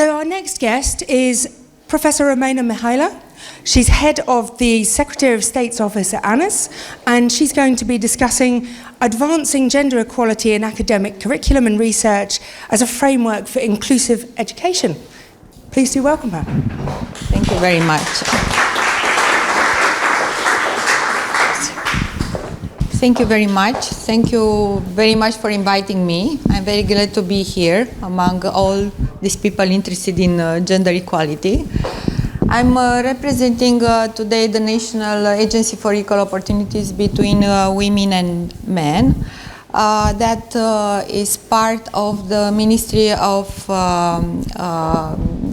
So our next guest is Professor Romana Mihaila. She's head of the Secretary of State's office at ANIS, and she's going to be discussing advancing gender equality in academic curriculum and research as a framework for inclusive education. Please do welcome her. Thank you very much. Thank you very much. Thank you very much for inviting me. I'm very glad to be here among all these people interested in gender equality. I'm representing today the National Agency for Equal Opportunities between women and men. That is part of the Ministry of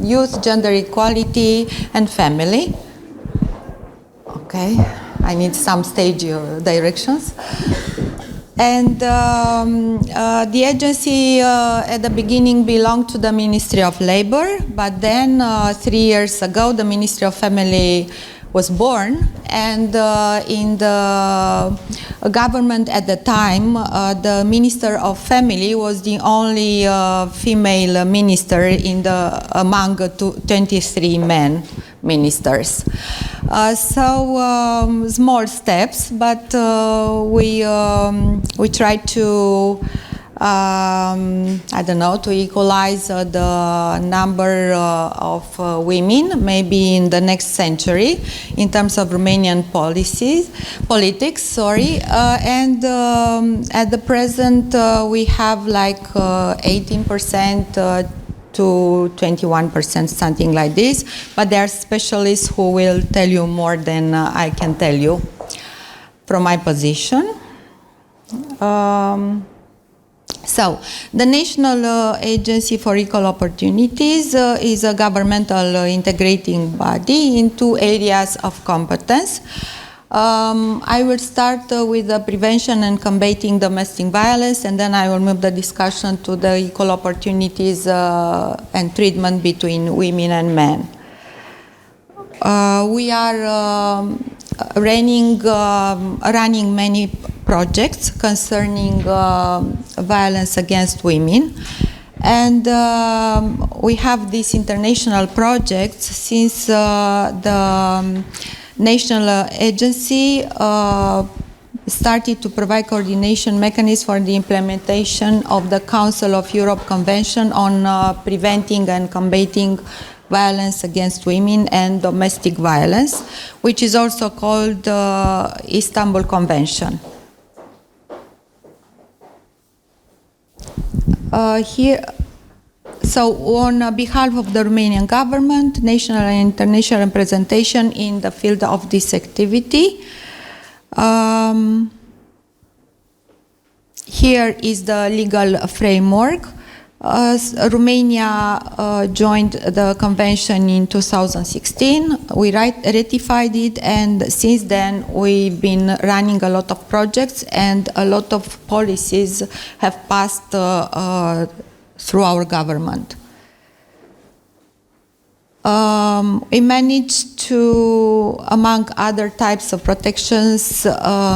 Youth, Gender Equality and Family. Okay, I need some stage directions. And the agency at the beginning belonged to the Ministry of Labor, but then 3 years ago the Ministry of Family was born, and in the government at the time, the Minister of Family was the only female minister in among 23 men ministers. So small steps, but we try to I don't know, to equalize the number of women maybe in the next century in terms of Romanian politics, and at the present we have like 18% to 21%, something like this, but there are specialists who will tell you more than I can tell you from my position. So, the National Agency for Equal Opportunities is a governmental integrating body in 2 areas of competence. I will start with the prevention and combating domestic violence, and then I will move the discussion to the equal opportunities and treatment between women and men. We are running many projects concerning violence against women, and we have these international projects since the National Agency started to provide coordination mechanisms for the implementation of the Council of Europe Convention on preventing and combating violence against women and domestic violence, which is also called the Istanbul Convention. So on behalf of the Romanian government, national and international representation in the field of this activity, here is the legal framework. Romania joined the convention in 2016. We ratified it, and since then we've been running a lot of projects, and a lot of policies have passed through our government. We managed to, among other types of protections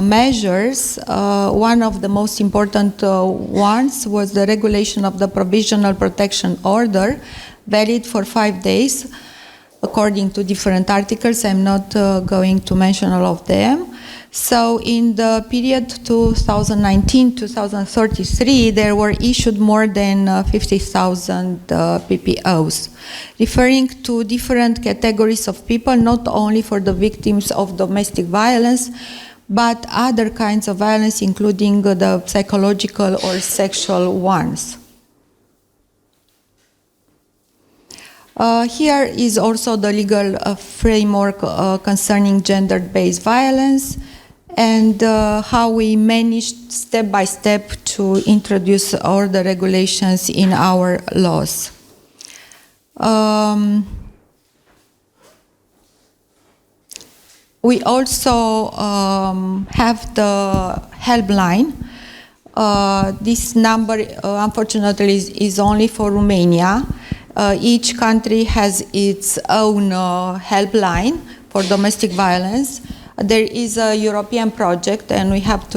measures, one of the most important ones was the regulation of the Provisional Protection Order, valid for 5 days, according to different articles. I'm not going to mention all of them. So in the period 2019-2033, there were issued more than 50,000 PPOs, referring to different categories of people, not only for the victims of domestic violence, but other kinds of violence, including the psychological or sexual ones. Here is also the legal framework concerning gender-based violence, and how we managed step by step to introduce all the regulations in our laws. We also have the helpline. This number, unfortunately, is only for Romania. Each country has its own helpline for domestic violence. There is a European project, and we hope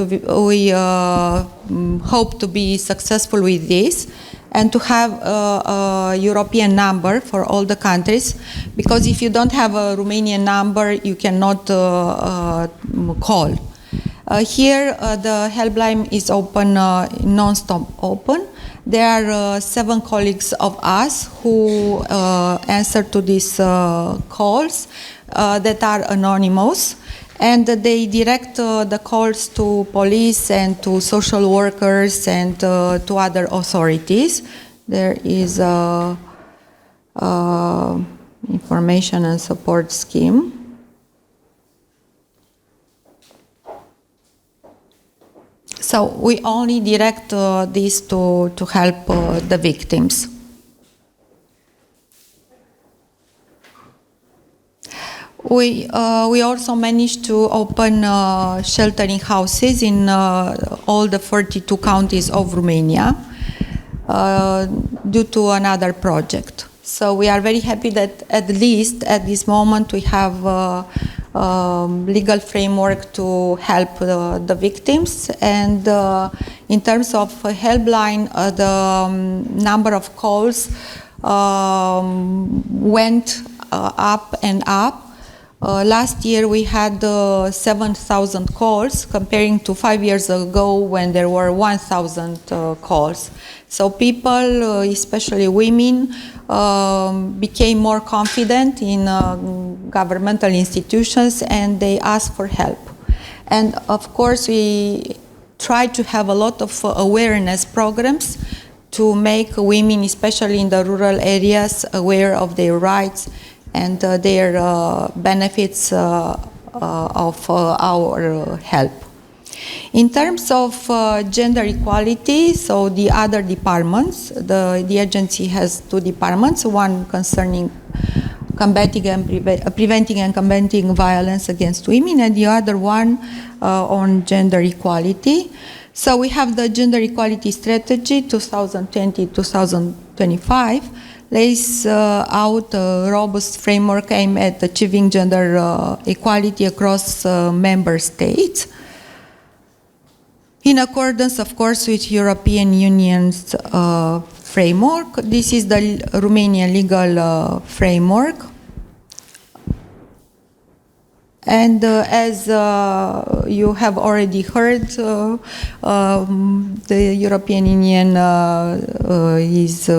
to be successful with this. and to have a European number for all the countries, because if you don't have a Romanian number, you cannot call. Here, the helpline is open, non-stop open. There are 7 colleagues of us who answer to these calls that are anonymous, and they direct the calls to police and to social workers and to other authorities. There is a information and support scheme. So we only direct this to help the victims. We also managed to open sheltering houses in all the 42 counties of Romania due to another project. So we are very happy that at least at this moment we have legal framework to help the victims, and in terms of helpline, the number of calls went up and up. Last year we had 7,000 calls, comparing to 5 years ago when there were 1,000 calls. So people, especially women, became more confident in governmental institutions, and they ask for help. And of course we try to have a lot of awareness programs to make women, especially in the rural areas, aware of their rights and their benefits of our help. In terms of gender equality, so the other departments, the agency has 2 departments, one concerning preventing and combating violence against women, and the other one on gender equality. So we have the Gender Equality Strategy 2020-2025, lays out a robust framework aimed at achieving gender equality across member states, in accordance, of course, with European Union's framework. This is the Romanian legal framework. And as you have already heard, the European Union is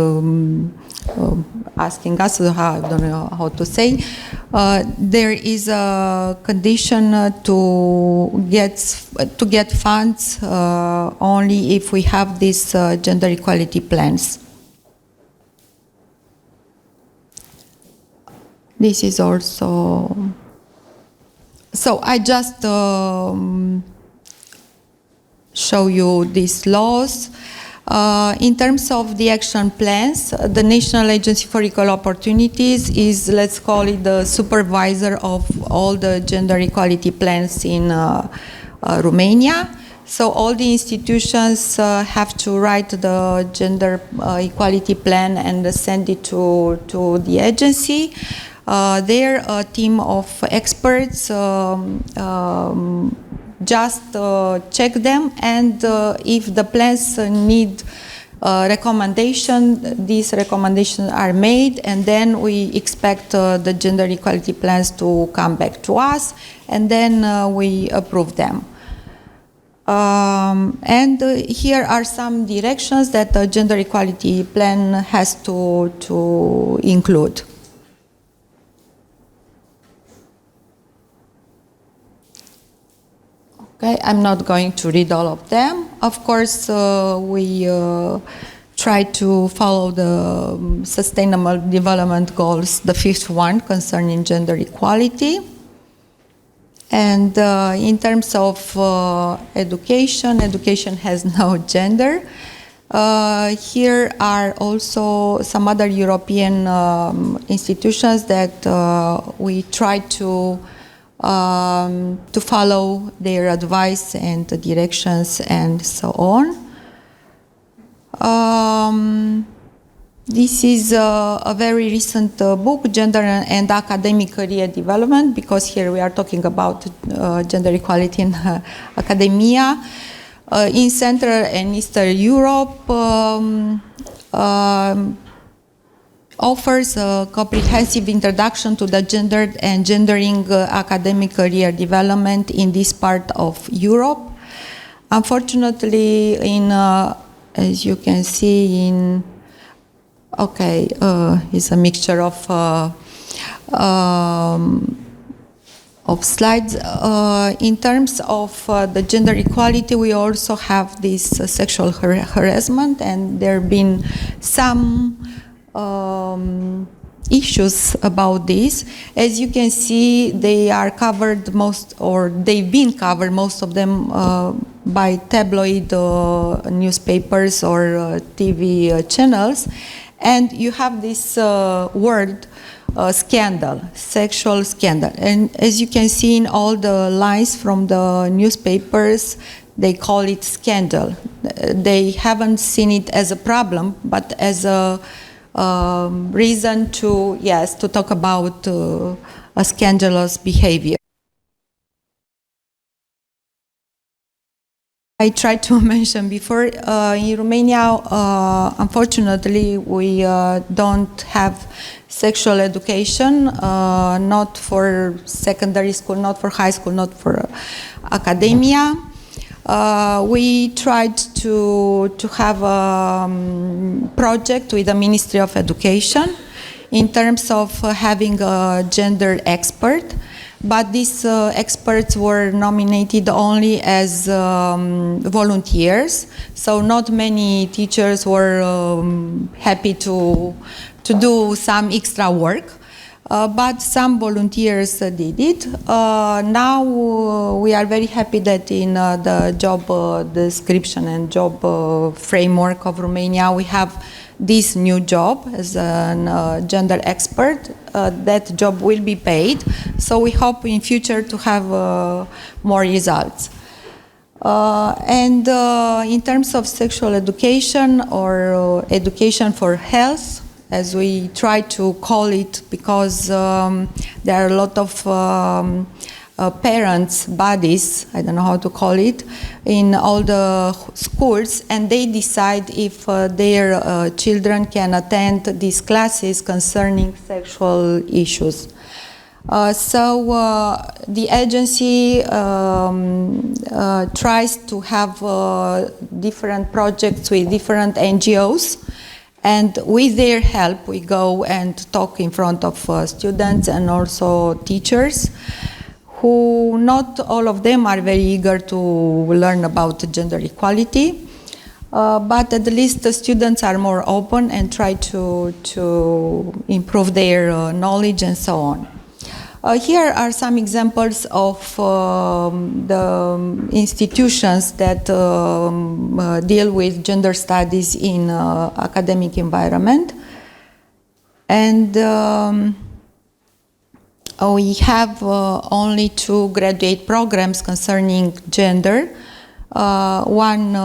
asking us, I don't know how to say, there is a condition to get funds only if we have these gender equality plans. This is also, so I just show you these laws. In terms of the action plans, the National Agency for Equal Opportunities is, let's call it, the supervisor of all the gender equality plans in Romania. So all the institutions have to write the gender equality plan and send it to the agency. They're a team of experts just check them, and if the plans need recommendation, these recommendations are made, and then we expect the gender equality plans to come back to us, and then we approve them. And here are some directions that the gender equality plan has to include. Okay, I'm not going to read all of them. Of course, we try to follow the Sustainable Development Goals, the 5th one concerning gender equality. And in terms of education has no gender. Here are also some other European institutions that we try to follow their advice and the directions and so on. This is a very recent book, Gender and Academic Career Development, because here we are talking about gender equality in academia. In Central and Eastern Europe, offers a comprehensive introduction to the gendered and gendering academic career development in this part of Europe. Unfortunately, as you can see it's a mixture of slides. In terms of the gender equality, we also have this sexual harassment, and there have been some issues about this. As you can see, they are covered they've been covered, most of them, by tabloid newspapers or TV channels. And you have this word, scandal, sexual scandal. And as you can see in all the lines from the newspapers, they call it scandal. They haven't seen it as a problem, but as a reason to talk about a scandalous behavior. I tried to mention before, in Romania, unfortunately, we don't have sexual education, not for secondary school, not for high school, not for academia. We tried to have a project with the Ministry of Education in terms of having a gender expert, but these experts were nominated only as volunteers, so not many teachers were happy to do some extra work. But some volunteers did it. Now we are very happy that in the job description and job framework of Romania, we have this new job as a gender expert. That job will be paid, so we hope in future to have more results. And in terms of sexual education or education for health, as we try to call it, because there are a lot of parents' bodies, I don't know how to call it, in all the schools, and they decide if their children can attend these classes concerning sexual issues. So the agency tries to have different projects with different NGOs, and with their help we go and talk in front of students and also teachers, who not all of them are very eager to learn about gender equality, but at least the students are more open and try to improve their knowledge and so on. Here are some examples of the institutions that deal with gender studies in academic environment. And we have only 2 graduate programs concerning gender. One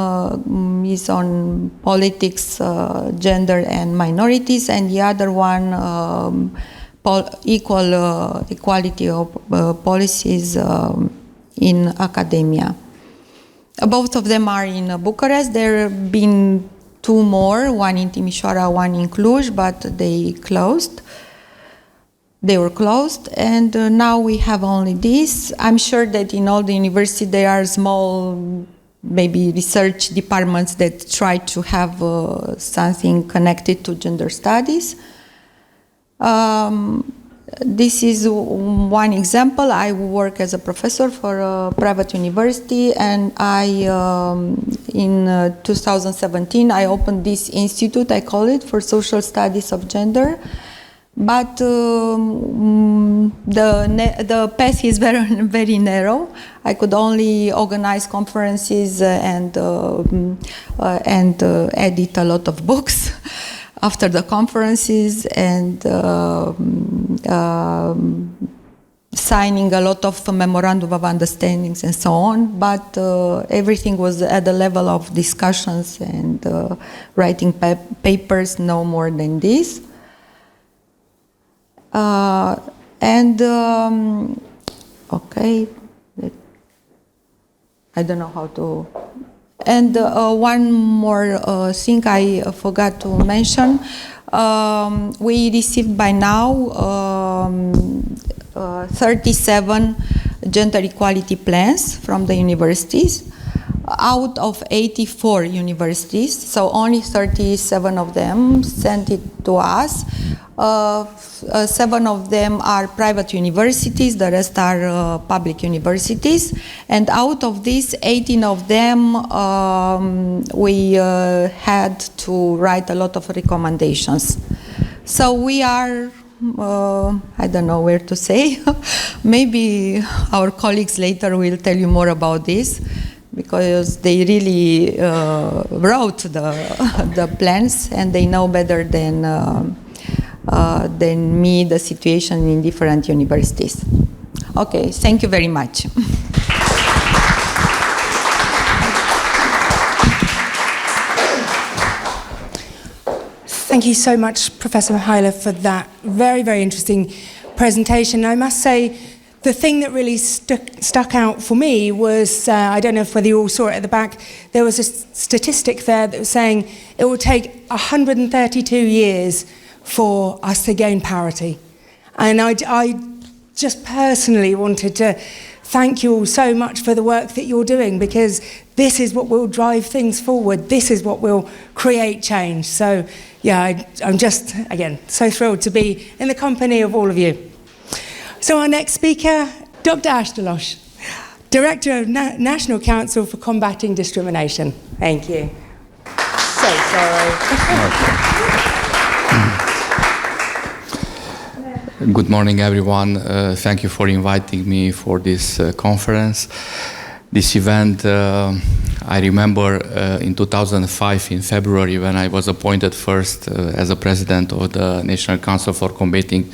is on politics, gender and minorities, and the other one equality of policies in academia. Both of them are in Bucharest. There have been 2 more, one in Timișoara, one in Cluj, but they closed. They were closed, and now we have only this. I'm sure that in all the universities there are small, maybe research departments that try to have something connected to gender studies. This is one example. I work as a professor for a private university, and in 2017 I opened this institute, I call it, for social studies of gender. But the path is very, very narrow. I could only organize conferences and edit a lot of books after the conferences, and signing a lot of memorandum of understandings and so on. But everything was at the level of discussions and writing papers, no more than this. Okay, I don't know how to. And one more thing I forgot to mention. We received by now 37 gender equality plans from the universities out of 84 universities, so only 37 of them sent it to us. 7 of them are private universities, the rest are public universities, and out of these 18 of them we had to write a lot of recommendations. So we are I don't know where to say. Maybe our colleagues later will tell you more about this, because they really wrote the plans and they know better than me the situation in different universities. Okay, thank you very much. Thank you so much, Professor Mihaila, for that very, very interesting presentation. I must say, the thing that really stuck out for me was, I don't know if whether you all saw it at the back, there was a statistic there that was saying it will take 132 years for us to gain parity. And I just personally wanted to thank you all so much for the work that you're doing, because this is what will drive things forward. This is what will create change. So, yeah, I'm just, again, so thrilled to be in the company of all of you. So our next speaker, Dr. Ashtalos, Director of National Council for Combating Discrimination. Thank you. So sorry. Good morning, everyone. Thank you for inviting me for this conference. This event, I remember in 2005, in February, when I was appointed first as a president of the National Council for Combating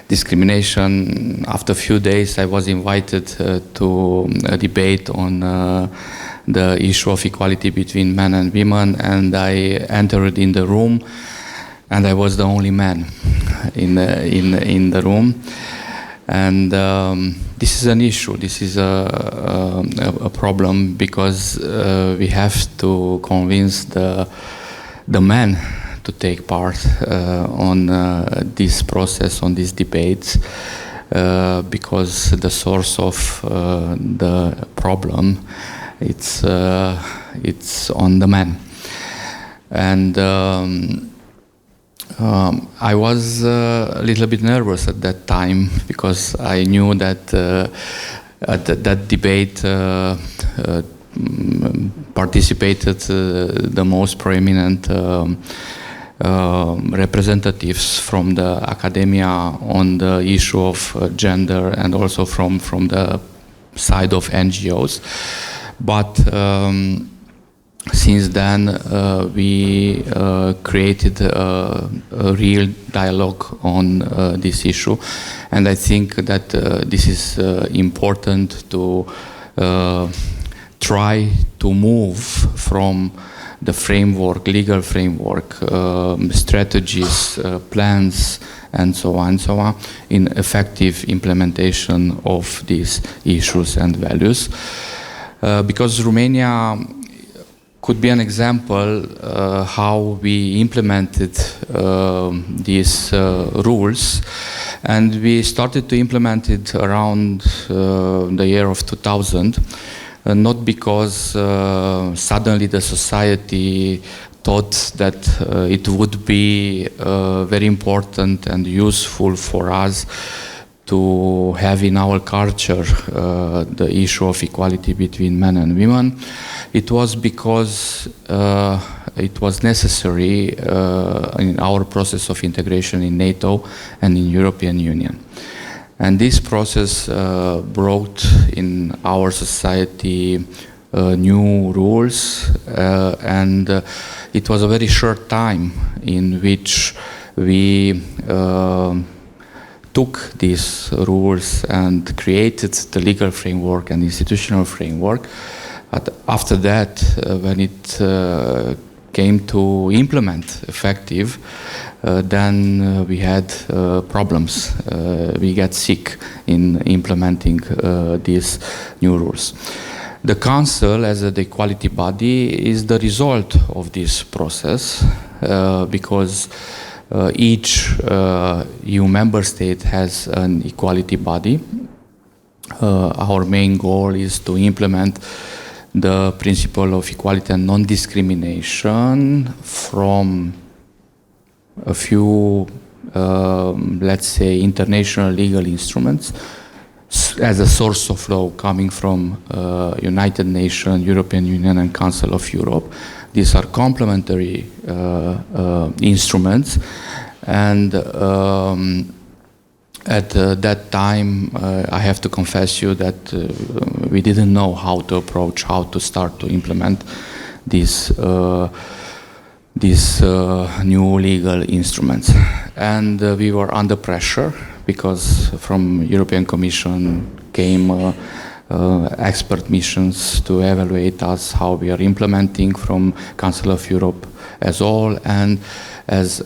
Discrimination. After a few days, I was invited to a debate on the issue of equality between men and women, and I entered in the room, and I was the only man in the room. And this is an issue. This is a problem, because we have to convince the men to take part on this process, on these debates, because the source of the problem, it's on the men. And I was a little bit nervous at that time, because I knew that at that debate participated the most prominent representatives from the academia on the issue of gender, and also from the side of NGOs. But since then, we created a real dialogue on this issue, and I think that this is important to try to move from the framework, legal framework, strategies, plans, and so on, in effective implementation of these issues and values. Because Romania could be an example how we implemented these rules, and we started to implement it around the year of 2000, not because suddenly the society thought that it would be very important and useful for us to have in our culture the issue of equality between men and women. It was because it was necessary in our process of integration in NATO and in European Union. And this process brought in our society new rules, and it was a very short time in which we took these rules and created the legal framework and institutional framework. But after that, when it came to implement effective, then we had problems. We got sick in implementing these new rules. The Council, as the equality body, is the result of this process because each EU member state has an equality body. Our main goal is to implement the principle of equality and non-discrimination from a few, let's say, international legal instruments as a source of law coming from United Nations, European Union, and Council of Europe. These are complementary instruments, and at that time, I have to confess you that we didn't know how to approach, how to start to implement these new legal instruments. And we were under pressure because from European Commission came expert missions to evaluate us, how we are implementing from Council of Europe as all, and as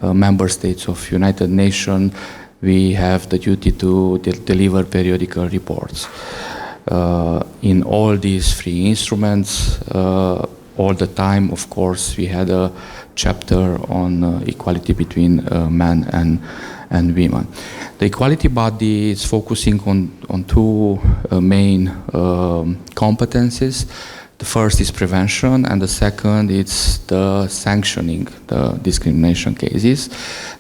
member states of United Nations, we have the duty to deliver periodical reports. In all these three instruments, all the time, of course, we had a chapter on equality between men and women. The equality body is focusing on two main competencies. The first is prevention, and the second is the sanctioning the discrimination cases,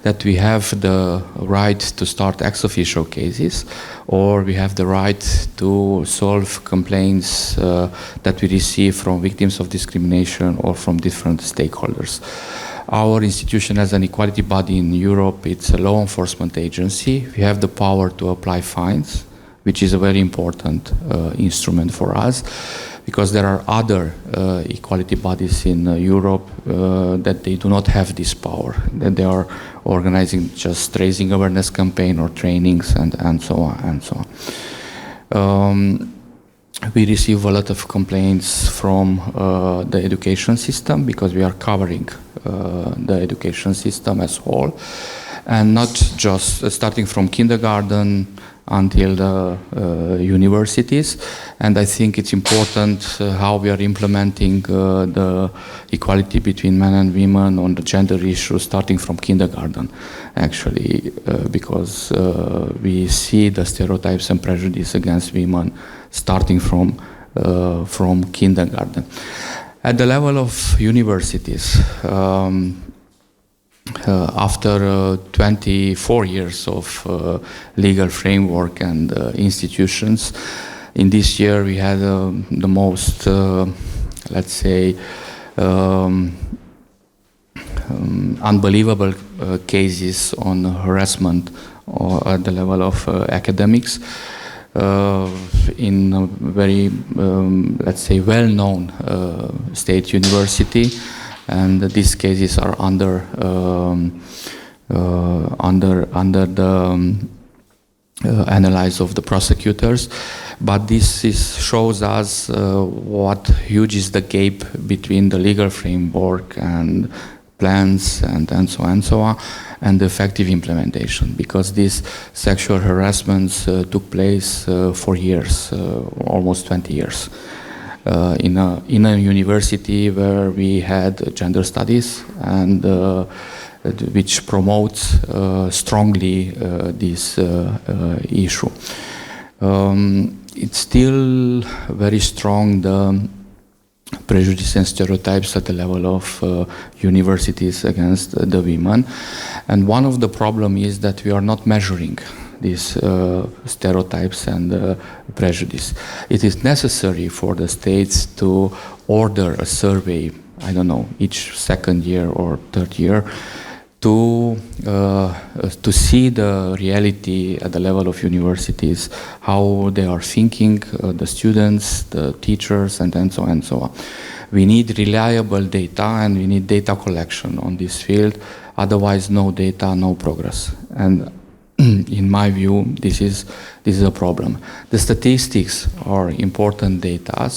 that we have the right to start ex officio cases, or we have the right to solve complaints that we receive from victims of discrimination or from different stakeholders. Our institution has an equality body in Europe. It's a law enforcement agency. We have the power to apply fines, which is a very important instrument for us, because there are other equality bodies in Europe that they do not have this power, that they are organizing just raising awareness campaign or trainings and so on and so on. We receive a lot of complaints from the education system, because we are covering the education system as a whole, and not just starting from kindergarten until the universities. And I think it's important how we are implementing the equality between men and women on the gender issue starting from kindergarten, actually, because we see the stereotypes and prejudice against women starting from kindergarten. At the level of universities, after 24 years of legal framework and institutions, in this year we had the most, let's say, unbelievable cases on harassment at the level of academics in a very, let's say, well-known state university. And these cases are under the analysis of the prosecutors, but this shows us what huge is the gap between the legal framework and plans and so on, and the effective implementation, because these sexual harassments took place for years, almost 20 years. In a university where we had gender studies, and which promotes strongly this issue. It's still very strong, the prejudice and stereotypes at the level of universities against the women, and one of the problems is that we are not measuring these stereotypes and prejudice. It is necessary for the states to order a survey, I don't know, each second year or third year, to see the reality at the level of universities, how they are thinking, the students, the teachers, and so on and so on. We need reliable data, and we need data collection on this field. Otherwise, no data, no progress. And in my view, this is a problem. The statistics are important data,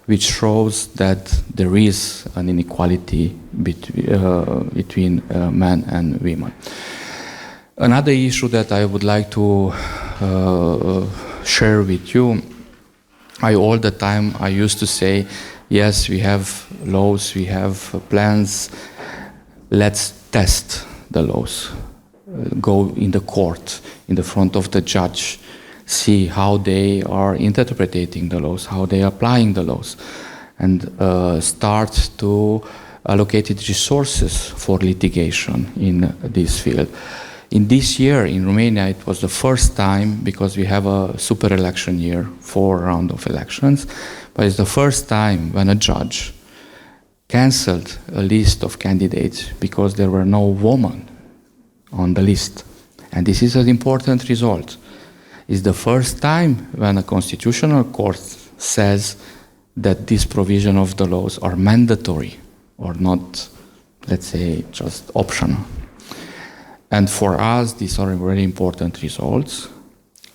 which shows that there is an inequality between men and women. Another issue that I would like to share with you all the time I used to say, yes, we have laws, we have plans, let's test the laws. Go in the court, in the front of the judge, see how they are interpreting the laws, how they are applying the laws, and start to allocate resources for litigation in this field. In this year in Romania, it was the first time, because we have a super election year, 4 rounds of elections, but it's the first time when a judge cancelled a list of candidates because there were no women on the list. And this is an important result. It's the first time when a constitutional court says that this provision of the laws are mandatory or not, let's say, just optional. And for us, these are very important results.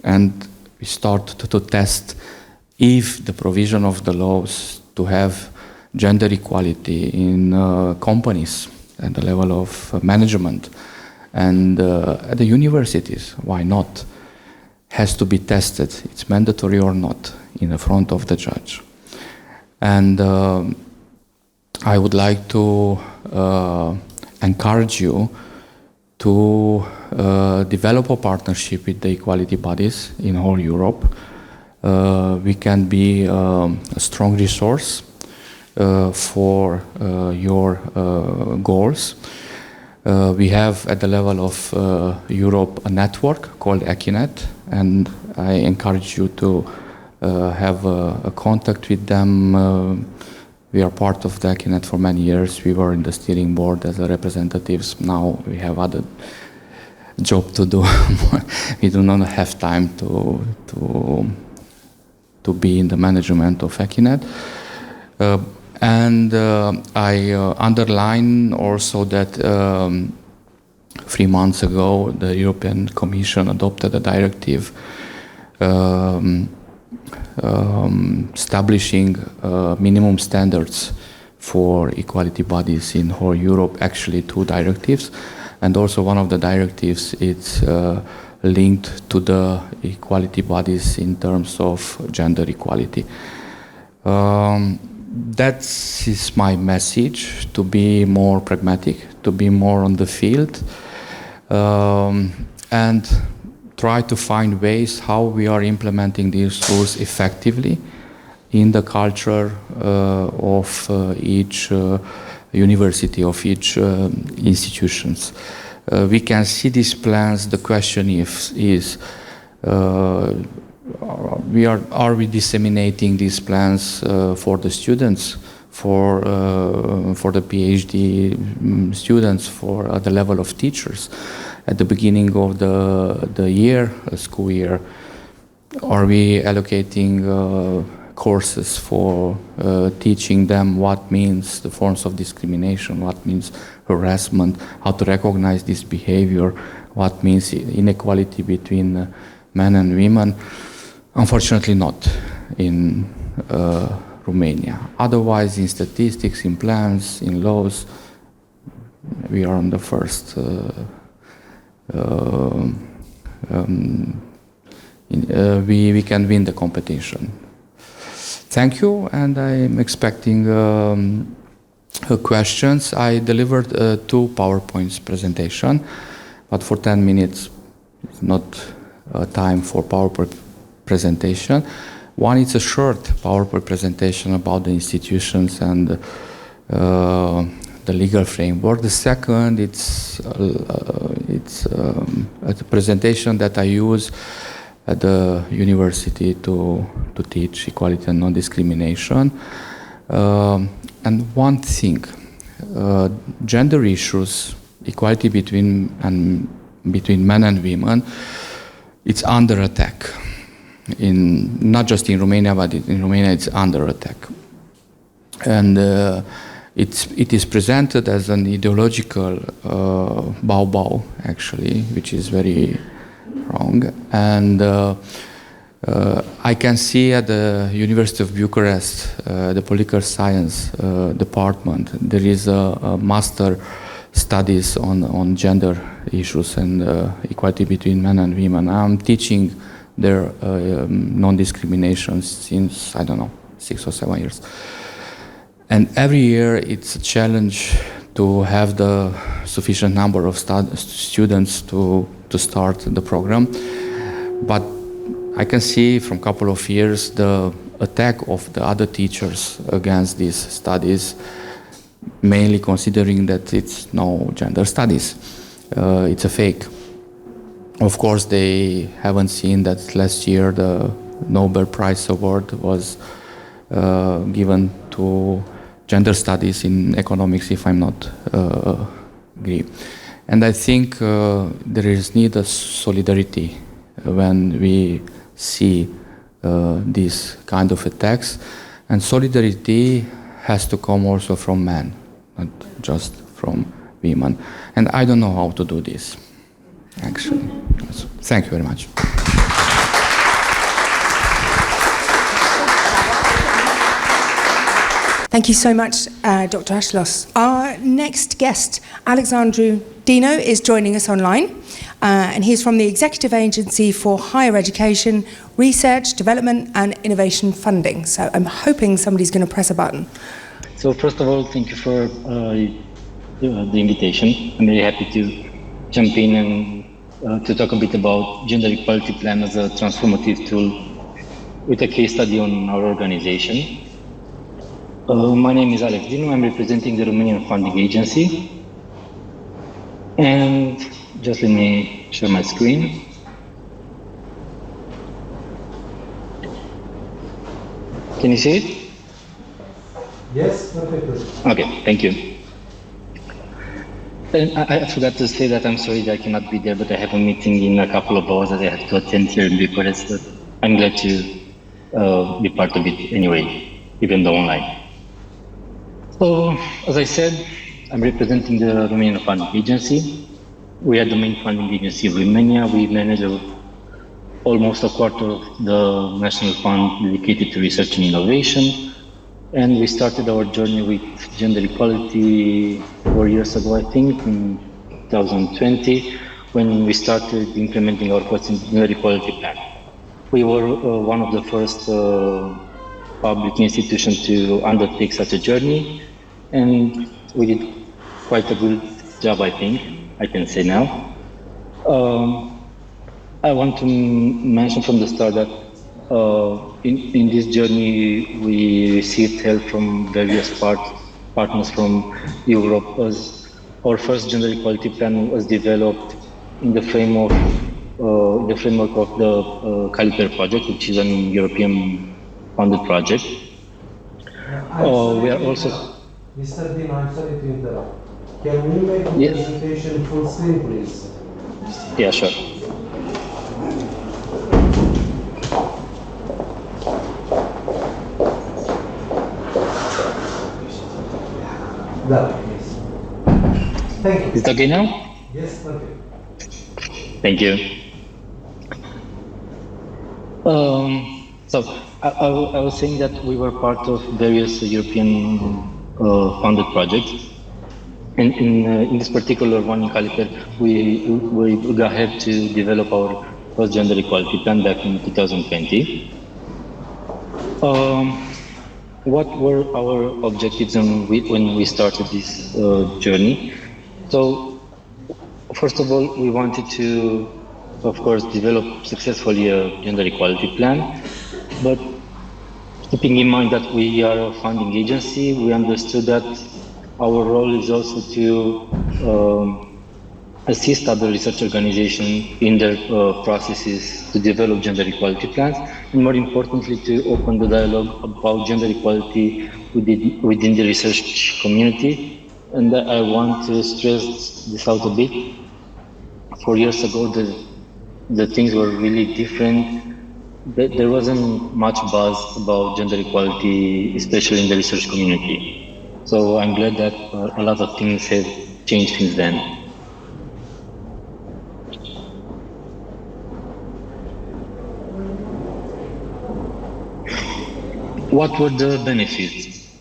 And we start to test if the provision of the laws to have gender equality in companies at the level of management and at the universities, why not, has to be tested. It's mandatory or not in the front of the judge. And I would like to encourage you to develop a partnership with the equality bodies in whole Europe. We can be a strong resource for your goals. We have at the level of Europe a network called Equinet, and I encourage you to have a contact with them. We are part of the Equinet for many years. We were in the steering board as representatives. Now we have other job to do. We do not have time to be in the management of Equinet. And I underline also that 3 months ago the European Commission adopted a directive establishing minimum standards for equality bodies in whole Europe, actually 2 directives. And also one of the directives is linked to the equality bodies in terms of gender equality. That is my message, to be more pragmatic, to be more on the field, and try to find ways how we are implementing these rules effectively in the culture of each university, of each institutions. We can see these plans. The question is are we disseminating these plans for the students, for the PhD students, for at the level of teachers at the beginning of the year, school year? Are we allocating courses for teaching them what means the forms of discrimination, what means harassment, how to recognize this behavior, what means inequality between men and women? Unfortunately not in Romania. Otherwise, in statistics, in plans, in laws, we are on the first. We can win the competition. Thank you, and I'm expecting questions. I delivered 2 PowerPoints presentation, but for 10 minutes, it's not time for PowerPoint presentation. One is a short PowerPoint presentation about the institutions and the legal framework. The second, it's a presentation that I use at the university to teach equality and non-discrimination. And one thing, gender issues, equality between men and women, it's under attack. Not just in Romania, but in Romania it's under attack. And it is presented as an ideological bao-bao, actually, which is very wrong. And I can see at the University of Bucharest, the political science department, there is a master studies on gender issues and equality between men and women. I'm teaching their non-discrimination since, I don't know, 6 or 7 years. And every year it's a challenge to have the sufficient number of students to start the program. But I can see from a couple of years the attack of the other teachers against these studies, mainly considering that it's no gender studies. It's a fake. Of course, they haven't seen that last year the Nobel Prize Award was given to gender studies in economics, if I'm not agree. And I think there is need of solidarity when we see these kind of attacks, and solidarity has to come also from men, not just from women. And I don't know how to do this, actually. So, thank you very much. Thank you so much, Dr. Ashlos. Our next guest, Alexandru Dino, is joining us online, and he's from the Executive Agency for Higher Education, Research, Development and Innovation Funding. So I'm hoping somebody's going to press a button. So first of all, thank you for the invitation. I'm very happy to jump in and to talk a bit about Gender Equality Plan as a transformative tool with a case study on our organization. My name is Alex Dinu. I'm representing the Romanian Funding Agency. And just let me share my screen. Can you see it? Yes, perfectly. Okay, thank you. And I forgot to say that I'm sorry that I cannot be there, but I have a meeting in a couple of hours that I have to attend here in Bucharest. But I'm glad to be part of it anyway, even though online. So, as I said, I'm representing the Romanian Funding Agency. We are the main funding agency of Romania. We manage almost a quarter of the national fund dedicated to research and innovation. And we started our journey with gender equality 4 years ago, I think, in 2020, when we started implementing our gender equality plan. We were one of the first public institutions to undertake such a journey, and we did quite a good job, I think, I can say now. I want to mention from the start that in this journey we received help from various partners from Europe, as our first gender equality plan was developed in the framework of the Caliper project, which is an European funded project. We are also... Mr. Dean, I'm sorry to interrupt. Can we make the presentation full screen, please? Yeah, sure. That, please. Thank you. Is it okay now? Yes, okay. Thank you. So I was saying that we were part of various European funded projects, and in this particular one in Caliper, we got help to develop our first gender equality plan back in 2020. What were our objectives when we started this journey? So, first of all, we wanted to, of course, develop successfully a gender equality plan, but keeping in mind that we are a funding agency, we understood that our role is also to assist other research organizations in their processes to develop gender equality plans, and more importantly, to open the dialogue about gender equality within the research community. And I want to stress this out a bit. 4 years ago, the things were really different. There wasn't much buzz about gender equality, especially in the research community. So I'm glad that a lot of things have changed since then. What were the benefits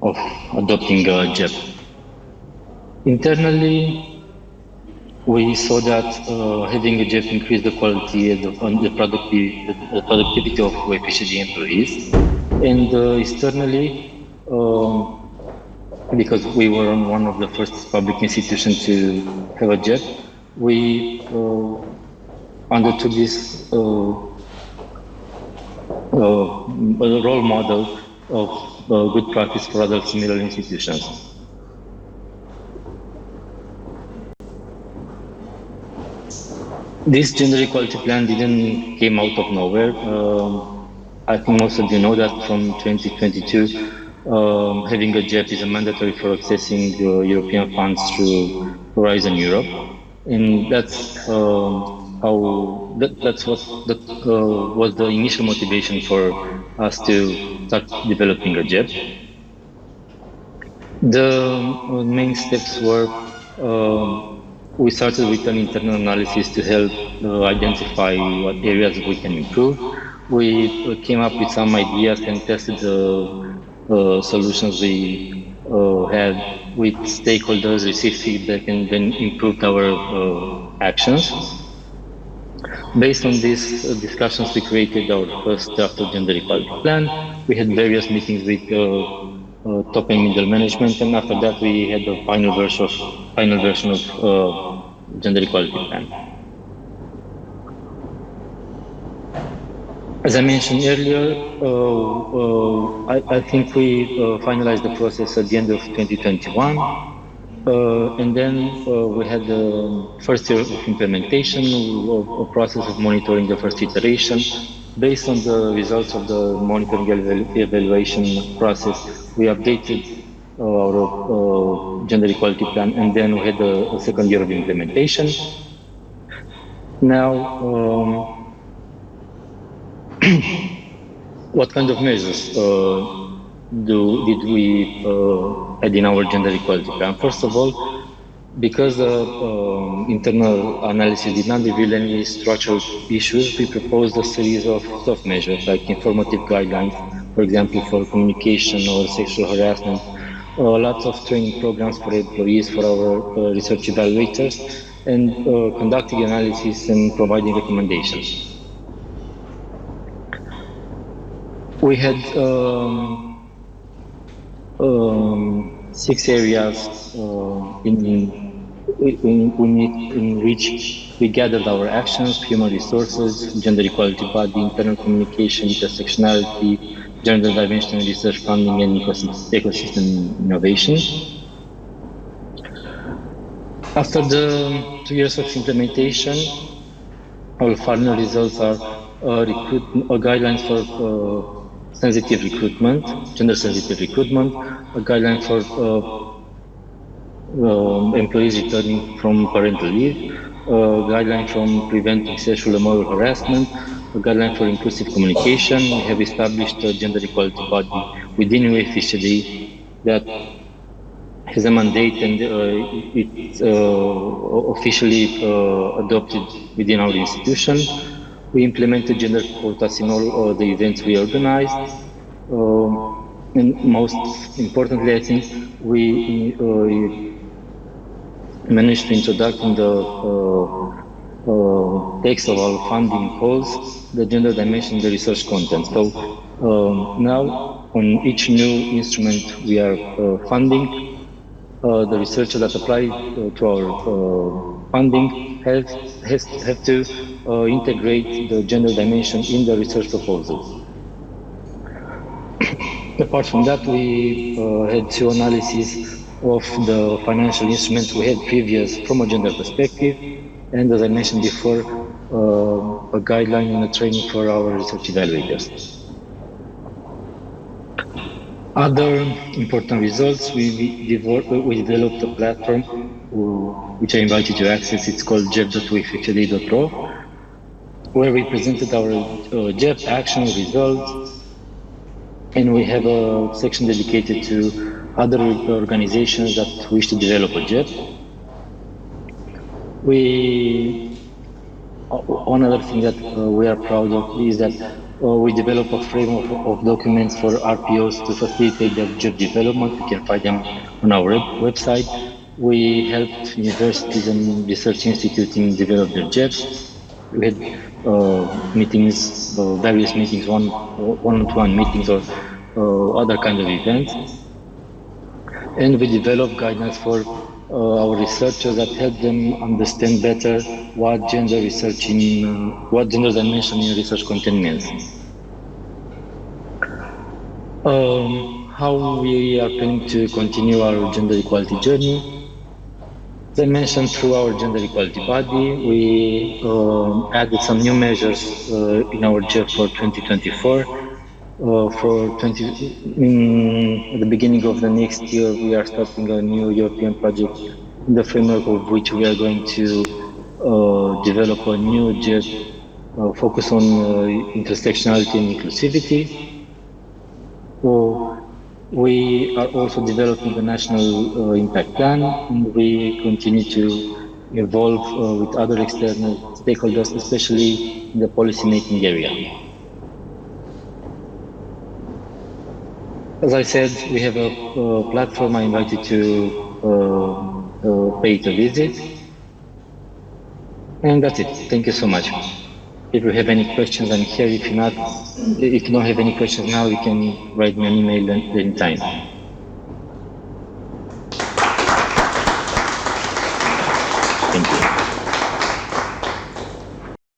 of adopting GEP? Internally, we saw that having a JEP increased the quality and the productivity of FHD employees. And externally, because we were one of the first public institutions to have a JEP, we undertook this role model of good practice for other similar institutions. This gender equality plan didn't came out of nowhere. I think most of you know that from 2022, having a JEP is a mandatory for accessing European funds through Horizon Europe, and that's that's what was the initial motivation for us to start developing a JEP. The main steps were we started with an internal analysis to help identify what areas we can improve. We came up with some ideas and tested the solutions we had with stakeholders, received feedback, and then improved our actions. Based on these discussions, we created our first draft of gender equality plan. We had various meetings with top and middle management, and after that we had the final version of gender equality plan. As I mentioned earlier, I think we finalized the process at the end of 2021, and then we had the first year of implementation, a process of monitoring the first iteration. Based on the results of the monitoring evaluation process, we updated our gender equality plan, and then we had a second year of implementation. Now, what kind of measures did we add in our gender equality plan? First of all, because the internal analysis did not reveal any structural issues, we proposed a series of soft measures like informative guidelines, for example, for communication or sexual harassment, lots of training programs for employees, for our research evaluators, and conducting analysis and providing recommendations. We had 6 areas in which we gathered our actions: human resources, gender equality body, internal communication, intersectionality, gender dimension research funding, and ecosystem innovation. After the 2 years of implementation, our final results are guidelines for sensitive recruitment, gender sensitive recruitment, a guideline for employees returning from parental leave, a guideline from preventing sexual and moral harassment, a guideline for inclusive communication. We have established a gender equality body within UFHD that has a mandate, and it's officially adopted within our institution. We implemented gender quotas in all the events we organized. And most importantly, I think we managed to introduce in the text of our funding calls the gender dimension in the research content. So now on each new instrument we are funding, the researchers that apply to our funding have to integrate the gender dimension in the research proposals. Apart from that, we had 2 analyses of the financial instruments we had previous from a gender perspective, and as I mentioned before, a guideline and a training for our research evaluators. Other important results, we developed a platform which I invite you to access. It's called jep.ufhd.ro, where we presented our JEP action results, and we have a section dedicated to other organizations that wish to develop a JEP. One other thing that we are proud of is that we develop a frame of documents for RPOs to facilitate their JEP development. You can find them on our website. we helped universities and research institutes in develop their jobs. We had meetings, various meetings, one-on-one meetings or other kind of events. And we developed guidance for our researchers that help them understand better what gender dimension in research content means. How we are planning to continue our gender equality journey. As I mentioned, through our gender equality body, we added some new measures in our JEF for 2024. At the beginning of the next year, we are starting a new European project in the framework of which we are going to develop a new JEF focus on intersectionality and inclusivity. We are also developing a national impact plan, and we continue to evolve with other external stakeholders, especially in the policy-making area. As I said, we have a platform. I invite you to pay it a visit. And that's it. Thank you so much. If you have any questions, I'm here. If you don't have any questions now, you can write me an email anytime.